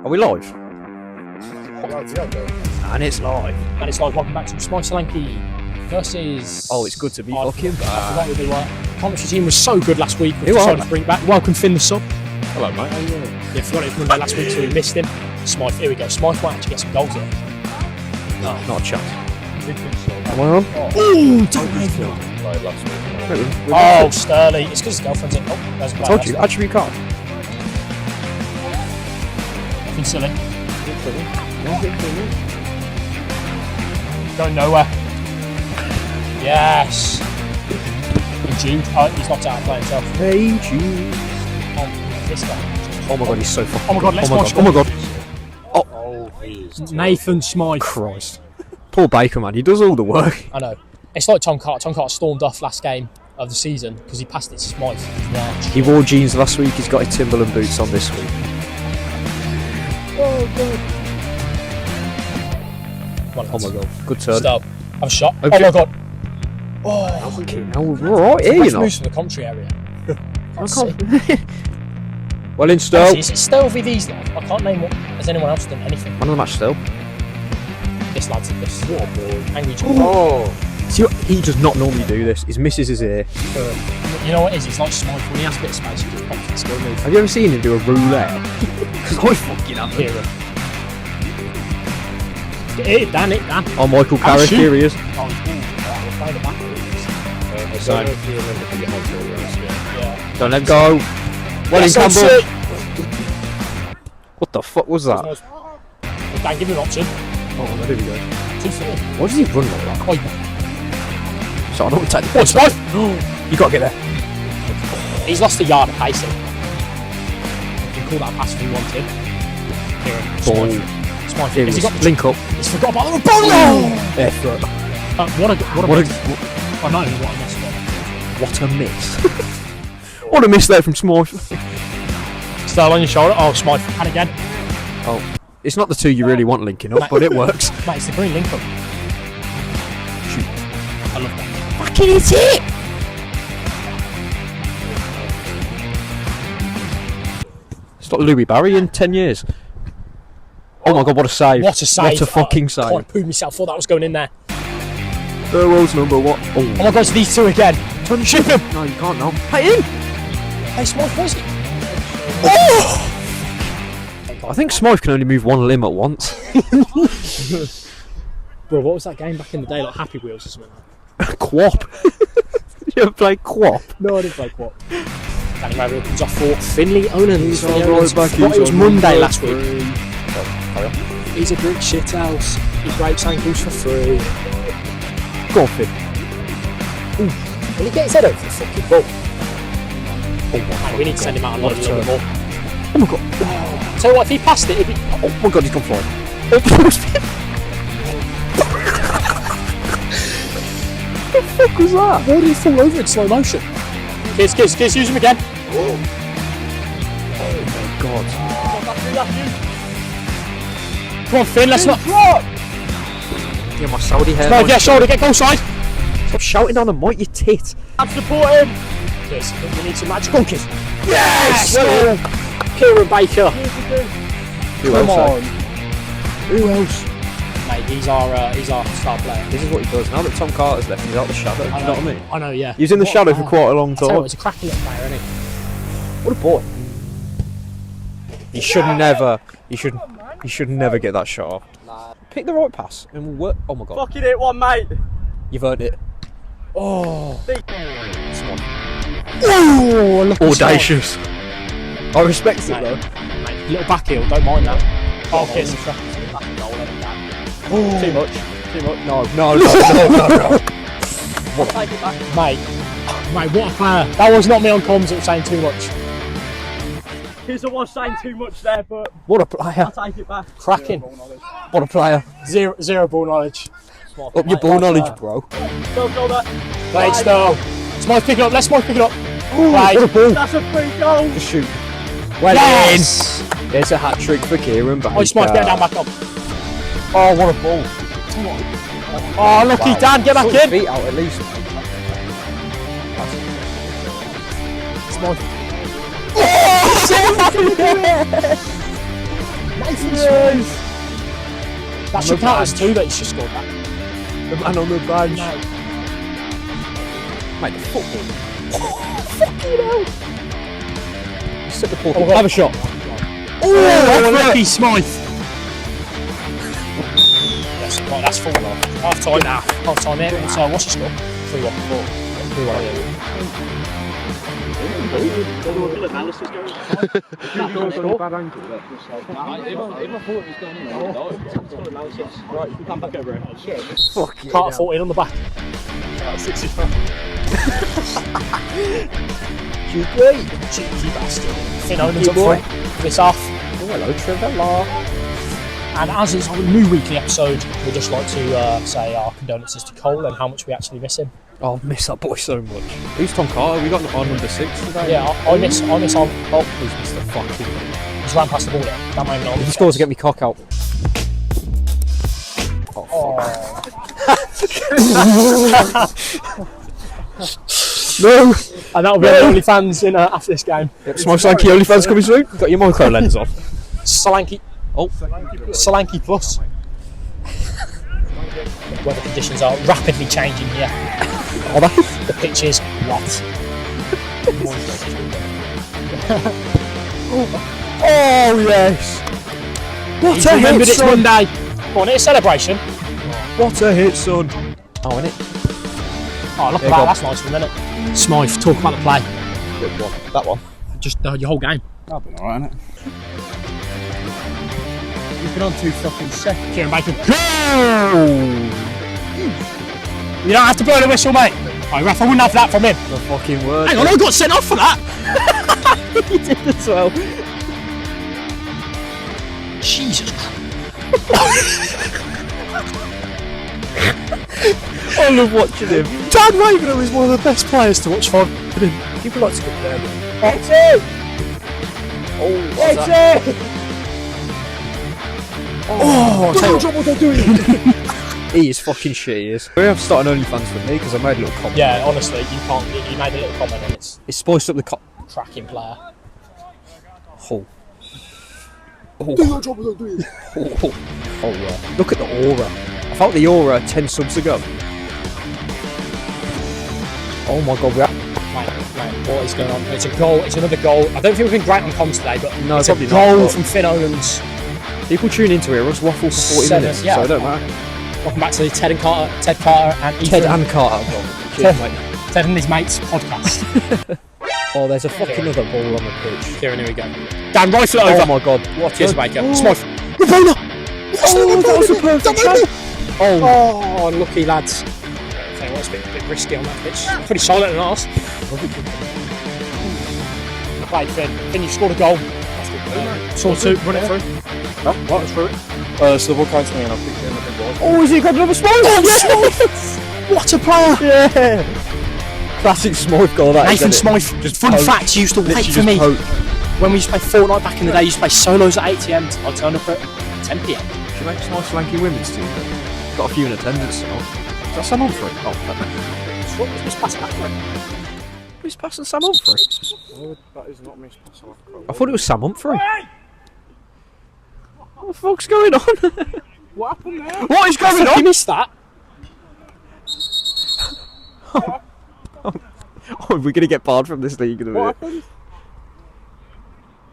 Are we live? Yeah. And it's live. And it's like, welcome back to Smyth Solanke versus... Oh, it's good to be fucking back. I forgot who they were. The commentary team was so good last week. We Who decided are to bring back. Welcome Finn the sub. Hello, mate. How you doing? Yeah, forgot it was Monday last week, so we missed him. Smyth, here we go. Smyth might actually get some goals here. No, not a chance. Am I on? Ooh, don't make it. Played last week. Oh, Sterling. It's because his girlfriend's in. Oh, there's a player. I told you, attribute card. Nothing silly. Going nowhere. Yes. Jude. Oh, he's not out playing himself. Hey, Jude. Oh, this guy. Oh my god, he's so fucking. Oh my god, let's watch. Oh my god. Oh, he's Nathan Smyth. Christ. Poor Baker, man. He does all the work. I know. It's like Tom Carter. Tom Carter stormed off last game of the season because he passed it to Smyth. He wore jeans last week. He's got his Timberland boots on this week. Oh god. Oh my god. Good turn. Stop. Have a shot. Okay. Oh my god. Oh. Fucking hell, we're alright here, you Let's know. move to the commentary area. I can't. Well in Stowe. Is it Stowe v these lads? I can't name what. Has anyone else done anything? Man of the match Stowe. This lad's this. what a boy. Angry Joe. Oh, See, he does not normally do this. His missus is here. You know what it is? He's like Smyth. When he has a bit of space, he just pops the skill move. Have you ever seen him do a roulette? Because I fucking have. Hear him. Hit it, Dan. Oh, Michael Carrick, shoot. here he is. Oh, we'll play the back. I don't know if you remember the whole race. Yeah. Don't let him go. Well in Yes, Campbell. that's it. What the fuck was that? Dan, give him an option. Oh, there we go. 2-4. Why does he run like that? Oh, So I don't take the oh, piss. Smyth! You got to get there. He's lost a yard of pacing. You can call that a pass if you wanted. Here, Ball. Smyth. Here Has he he got is. the Link up. He's forgot about the ball. No! Effort. What a What miss. a, I know what a miss. what a miss. What a miss there from Smyth. Still on your shoulder. Oh, Smyth. And again. Oh, it's not the two you really want linking up, but it works. Mate, it's the green link up. Shoot. I love that. Fucking hit it! It's not Louis Barry in 10 years. Oh my god, what a save. What a save. What a fucking save. I pooed myself. Thought that was going in there. World's number one. Oh my god, it's these two again. Ship him. No, you can't now. Hey, in! Hey, Smyth, where's he? Oh! I think Smyth can only move one limb at once. Bro, what was that game back in the day? Like Happy Wheels or something? Quap. You ever played Quap? No, I didn't play what. Danny Gabriel comes off for Finley Onans. It was Monday last week. He's a brick shit house. He breaks ankles for free. Go on, Finn. Will he get his head over the fucking ball? Man, we need to send him out and load a little bit more. Oh my god. Tell you what, if he passed it, it'd be... Oh my god, he's gone flying. Oh, what the fuck was that? Why did he fall over in slow motion? Kids, use him again. Oh my god. Come on, Finn, let's not... Yeah, my Saudi hair. No, get shoulder, get goal side. Stop shouting on the mic, you tit. I'm supporting. Kids, we need some magic. Go on, kids. Yes! Well, Kieran Baker. Who Come else? on. Who else? Mate, he's our star player. This is what he does. Now that Tom Carter's left, he's out the shadow. Do you know what I mean? I know, yeah. He was in the What a shadow player. for quite a long I tell you time. what, he's a cracking little player, isn't he? What a boy. He should never get that shot off. Pick the right pass and we'll work. Oh my god. Fucking hit one, mate. You've earned it. Oh. Oh, look at Audacious. I respect it Mate, though. mate, little back heel, don't mind that. Oh, kids. Oh. Too much. No. What? Take it back. Mate, what a player. That was not me on comms, it was saying too much. Here's the one saying too much there, but What a player. I'll take it back. Cracking. What a player. Zero ball knowledge. Up your ball knowledge, bro. Go that. Right, still. Smyth pick it up, let Smyth pick it up. Ooh, Right. what a ball. That's a free goal. Just shoot. Well Yes! in. There's a hat trick for Kieran Baker. Oh, Smyth, get down, back up. Oh, what a ball. Oh, lucky Wow. Dan, get back Put his in. feet out at least. Smyth. That should count as 2 that he's just scored that. The man on the bench. No. Mate, the football. Fucking hell. Set the ball. Oh, Have a shot. Oh, lucky Smyth. Yes, right, that's 4-1. Half time now. Half time here. So what's the score? 3-1. 3-1. Carter 14 on the back. 65. Cheeky bastard. Finn Owen's up front. This half. Oh, hello, Trevor. And as it's a new weekly episode, we'd just like to say our condolences to Cole and how much we actually miss him. Oh, I miss that boy so much. Who's Tom Carter? We got on number 6 today. Yeah, I miss on. Oh, he's missed the fucking. He's ran past the ball there. That might not. He scores to get me cock out. Oh. No! And that'll be the only fans in after this game. Yep, Smyth Solanke only fans coming soon. Got your micro lens on. Solanke. Oh, Solanke plus. Weather conditions are rapidly changing here. Are they? The pitch is wet. Oh yes! What He's a remembered hit, it's son! Monday. Go on, it's a celebration. What a hit, son! Oh, innit? Oh, look at that. That's nice for a minute. Smyth, talk about the play. Good one. That one. Just your whole game. That'll be alright, innit? You've been on 2 fucking seconds. Kieran Bacon. You don't have to blow the whistle, mate. Right, ref, I wouldn't have that from him. The fucking word. Hang on, I got sent off for that. You did as well. Jesus Christ. I love watching him. Dan Ravenhill is one of the best players to watch for him. People like to compare him. Oh, Oh, tell you what they're doing. he is fucking shit, he is. We have started OnlyFans for me because I made a little comment. Yeah, honestly, you can't. You made a little comment and it's It spiced up the cracking player. Oh. Oh. Do your job, don't do it. Oh yeah. Look at the aura. I felt the aura 10 subs ago. Oh my god, Mate, what is going on? It's a goal. It's another goal. I don't think we've been great on comms today, but no, it's a goal from Finn Owens. People tune into it. Us waffle for 40 minutes, yeah. so it don't matter. Welcome back to the Ted Carter and Ethan. Ted and Carter. Cheers, mate. Ted and his mates podcast. Oh, there's a fucking other ball on the pitch. Kieran, here we go. Dan, rifle it over. Oh my god, what Cheers, a... Baker. Oh. Smyth. Oh, that was a perfect shot. Oh, unlucky lads. Okay, well, it's a bit risky on that pitch. Pretty solid and ours. Play, Finn. Finn, you scored a goal. Saw 2, run it through. No, right, it's through it. So the ball came to me and I picked it in the big ball. Oh, has he got another Smyth? Oh, yes! What a player! Yeah! Classic Smyth goal, that Nathan is, Smyth. Fun fact, he used to wait for me. When we used to play Fortnite back in the day, he used to play solos at 8 AM. I'd turn up at 10 PM. Should make Smyth Solanke women's team then. Got a few in attendance, so. Is that Sam Humphrey? Oh, What was this pass back? who's passing Sam Humphrey? Oh, that is not me passing off. I thought it was Sam Humphrey. What the fuck's going on? What happened there? What is going You on? missed that. Oh, we're going to get barred from this league in a minute. What happened?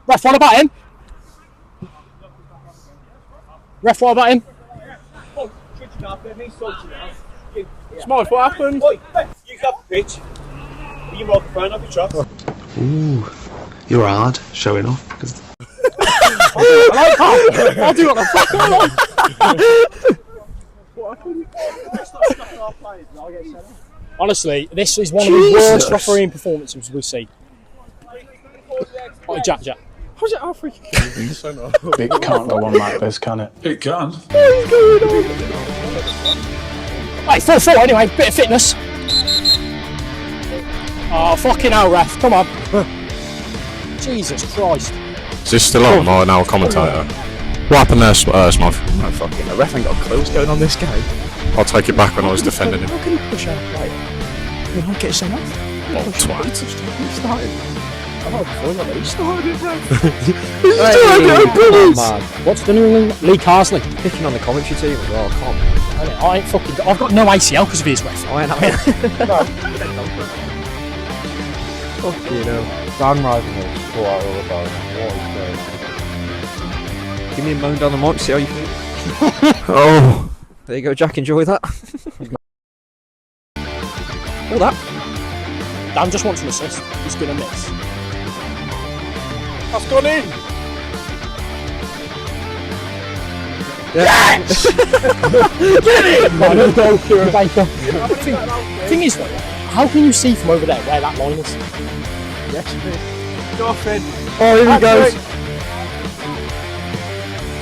Ref, what about him? Ref, what about him? Smyth, what happened? You got the pitch. You microphone off your shot. Ooh, you're hard showing off. Cause I'll do what the fuck I like. What happened? Honestly, this is one of the worst refereeing performances we've seen. Oh, Jack. How's it our free kick? it can't go on like this, can it? It can. Hey, 4-4 anyway, bit of fitness. Oh, fucking hell, ref, come on. Jesus Christ. Is this still on or now a commentator? What happened there, Smyth? No fucking, the ref ain't got a clue what's going on this game. I'll take it back when I was defending him. How can you push out like, you don't get sent off? Oh, twat. He started. What's the new Lee Carsley? Picking on the commentary team as well. Come on. I ain't fucking. I've got no ACL because of his ref. I ain't. Fuck you know. Dan Rising is 4 out of the bone. What is Give me a moan down the mic. See how you feel. Oh. There you go, Jack. Enjoy that. All that. Dan just wants an assist. He's gonna miss. That's gone in! Yes! Final goal, Kieran Baker. Thing is though, how can you see from over there where that line is? Go Finn. Oh, here he goes.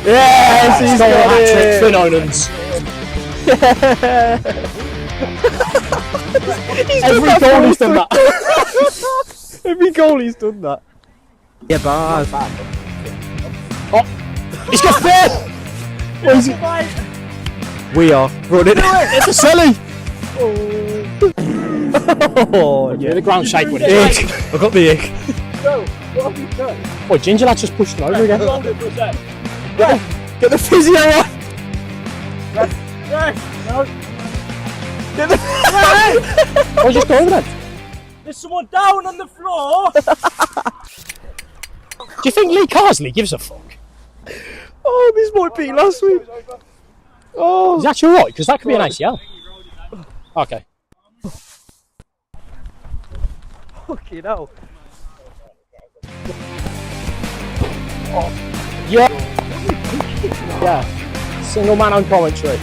Yes, he's got hat-trick, Finn Onans. Every goal he's done that. Every goal he's done that. Yeah, bad. Oh, he's got 4! What is it? We are running. It's a silly! Oh, Yeah, the ground shake when it ick. I got the ick. Oh, Ginger Lad just pushed him over again. Hold it for a sec. Get the physio on. Oh, just go over then. There's someone down on the floor. Do you think Lee Carsley gives a fuck? Oh, this might be last week. Oh, Is that alright? Because that could be an ACL. Okay. fucking hell. Yeah. Yeah. Single man on commentary.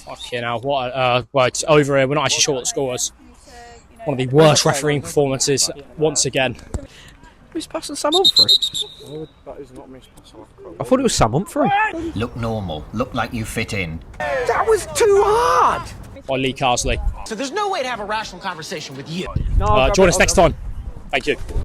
Fucking hell, what well, it's over here, we're not actually sure what the score was. One of the worst refereeing performances once again. Who's passing Sam Humphrey? That is not Miss Passoff. I thought it was Sam Humphrey. Look normal. Look like you fit in. That was too hard. By Lee Carsley. So there's no way to have a rational conversation with you. Join us next time. Thank you.